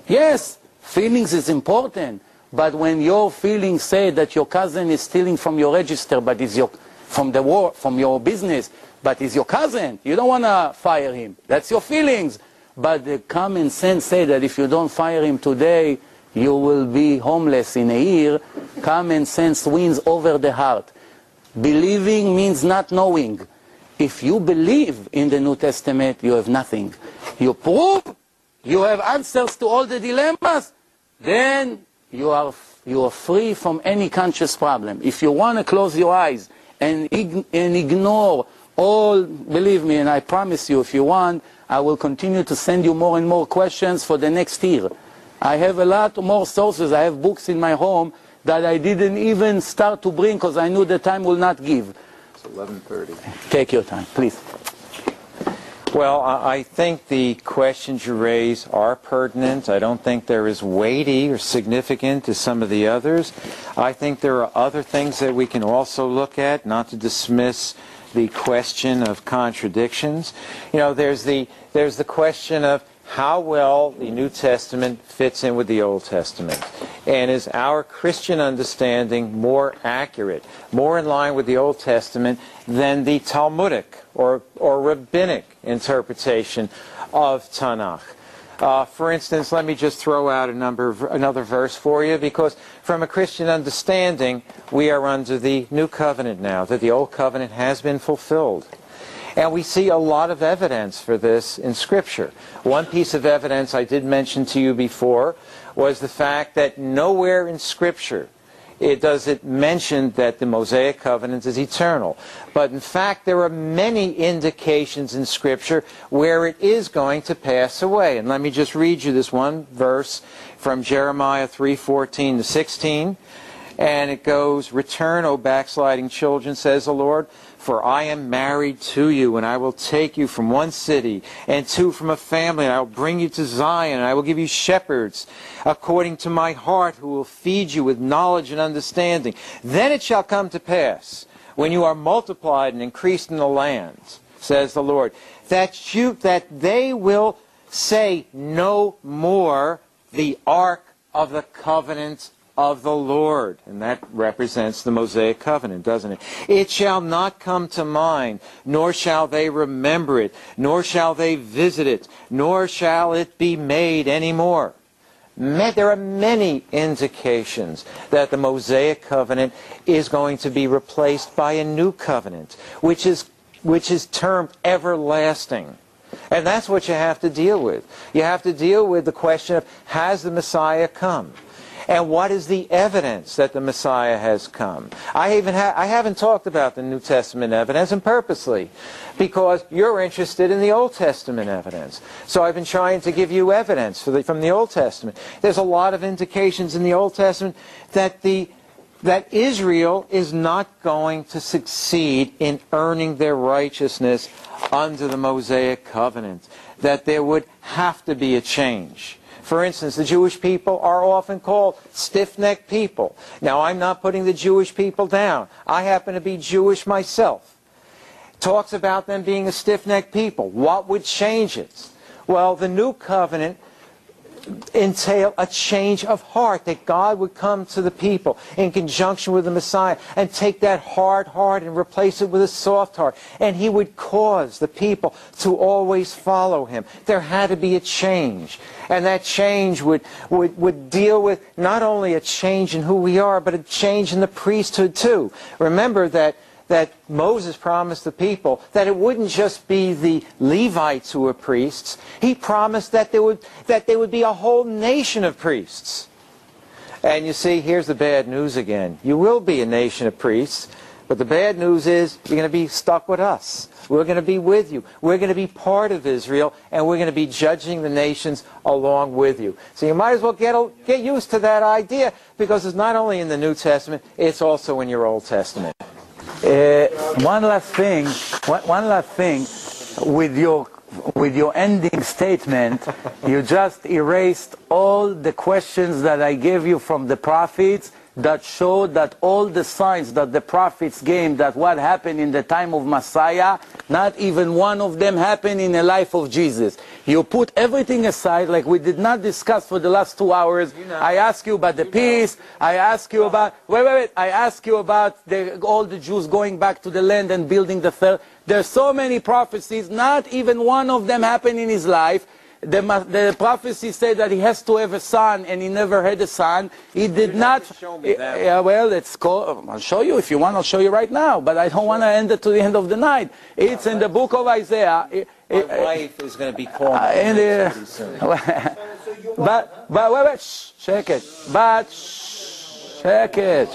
Yes, feelings is important, but when your feelings say that your cousin is stealing from your register, but is from your business, but is your cousin, you don't want to fire him. That's your feelings. But the common sense say that if you don't fire him today, you will be homeless in a year. Common sense wins over the heart. Believing means not knowing. If you believe in the New Testament, you have nothing. You prove, you have answers to all the dilemmas, then you are free from any conscious problem. If you want to close your eyes and ignore all, believe me, and I promise you, if you want, I will continue to send you more and more questions for the next year. I have a lot more sources. I have books in my home that I didn't even start to bring because I knew the time will not give. It's 11:30. Take your time, please. Well, I think the questions you raise are pertinent. I don't think they're as weighty or significant as some of the others. I think there are other things that we can also look at, not to dismiss the question of contradictions. You know, there's the question of how well the New Testament fits in with the Old Testament. And is our Christian understanding more accurate, more in line with the Old Testament than the Talmudic or rabbinic interpretation of Tanakh? For instance, let me just throw out another verse for you, because from a Christian understanding, we are under the New Covenant now, that the Old Covenant has been fulfilled. And we see a lot of evidence for this in Scripture. One piece of evidence I did mention to you before was the fact that nowhere in Scripture does it mention that the Mosaic covenant is eternal. But in fact, there are many indications in Scripture where it is going to pass away. And let me just read you this one verse from Jeremiah 3:14 to 16. And it goes, "Return, O backsliding children, says the Lord, for I am married to you, and I will take you from one city, and two from a family, and I will bring you to Zion, and I will give you shepherds according to my heart, who will feed you with knowledge and understanding. Then it shall come to pass, when you are multiplied and increased in the land, says the Lord, that they will say no more, the ark of the covenant of the Lord." And that represents the Mosaic covenant, doesn't it? "It shall not come to mind, nor shall they remember it, nor shall they visit it, nor shall it be made any more." There are many indications that the Mosaic covenant is going to be replaced by a new covenant, which is termed everlasting. And that's what you have to deal with. You have to deal with the question of, has the Messiah come? And what is the evidence that the Messiah has come? I haven't talked about the New Testament evidence, and purposely, because you're interested in the Old Testament evidence. So I've been trying to give you evidence from the Old Testament. There's a lot of indications in the Old Testament that Israel is not going to succeed in earning their righteousness under the Mosaic covenant, that there would have to be a change. For instance, the Jewish people are often called stiff-necked people. Now, I'm not putting the Jewish people down. I happen to be Jewish myself. Talks about them being a stiff-necked people. What would change it? Well, the new covenant entail a change of heart, that God would come to the people in conjunction with the Messiah and take that hard heart and replace it with a soft heart, and he would cause the people to always follow him. There had to be a change, and that change would deal with not only a change in who we are, but a change in the priesthood too. Remember that Moses promised the people that it wouldn't just be the Levites who were priests. He promised that there would be a whole nation of priests. And you see, here's the bad news again. You will be a nation of priests, but the bad news is you're going to be stuck with us. We're going to be with you. We're going to be part of Israel, and we're going to be judging the nations along with you. So you might as well get used to that idea, because it's not only in the New Testament, it's also in your Old Testament. One last thing with your ending statement. You just erased all the questions that I gave you from the prophets that showed that all the signs that the prophets gave, that what happened in the time of Messiah, not even one of them happened in the life of Jesus. You put everything aside, like we did not discuss for the last 2 hours. I asked you about the peace. I asked you about, I asked you about all the Jews going back to the land and building the third. There's so many prophecies, not even one of them happened in his life. The prophecy said that he has to have a son, and he never had a son. He did not. Show me that. Yeah, well, I'll show you if you want. I'll show you right now. But I don't want to end it to the end of the night. It's in the book of Isaiah. My wife is going to be called pretty soon. But wait, check it. Check it.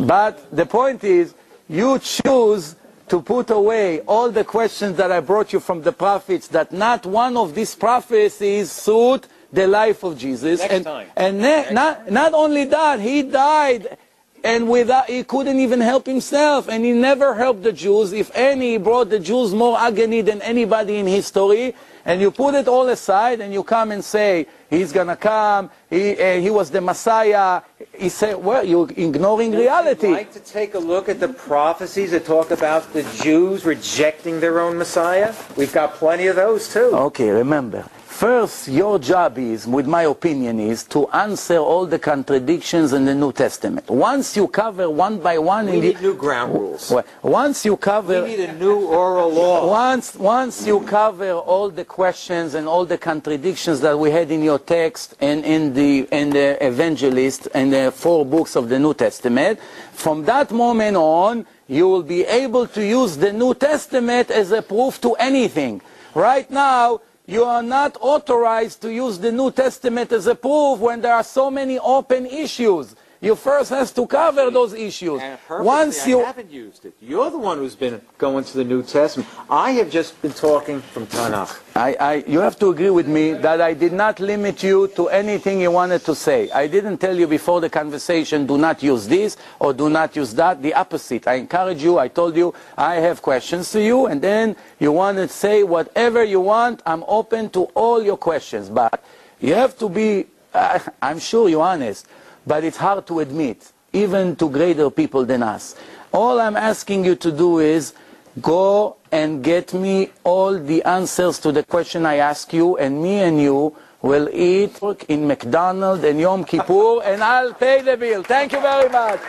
But the point is, you choose to put away all the questions that I brought you from the prophets, that not one of these prophecies suit the life of Jesus. Not only that, he died, and he couldn't even help himself, and he never helped the Jews. If any, he brought the Jews more agony than anybody in history. And you put it all aside, and you come and say, he's going to come, he was the Messiah. He said, well, you're ignoring reality. Would you like to take a look at the prophecies that talk about the Jews rejecting their own Messiah? We've got plenty of those too. Okay, remember. First, your job is, with my opinion, is to answer all the contradictions in the New Testament. Once you cover one by one... We need new ground rules. Once you cover... We need a new oral law. Once you cover all the questions and all the contradictions that we had in your text and in the evangelist and the 4 books of the New Testament, from that moment on, you will be able to use the New Testament as a proof to anything. Right now, you are not authorized to use the New Testament as a proof when there are so many open issues. You first have to cover those issues. And purposely, I haven't used it. You're the one who's been going to the New Testament. I have just been talking from Tanakh. You have to agree with me that I did not limit you to anything you wanted to say. I didn't tell you before the conversation, do not use this or do not use that. The opposite. I encourage you. I told you I have questions to you, and then you want to say whatever you want. I'm open to all your questions. But you have to be, I'm sure you're honest, but it's hard to admit, even to greater people than us. All I'm asking you to do is go and get me all the answers to the question I ask you, and me and you will eat in McDonald's and Yom Kippur, and I'll pay the bill. Thank you very much.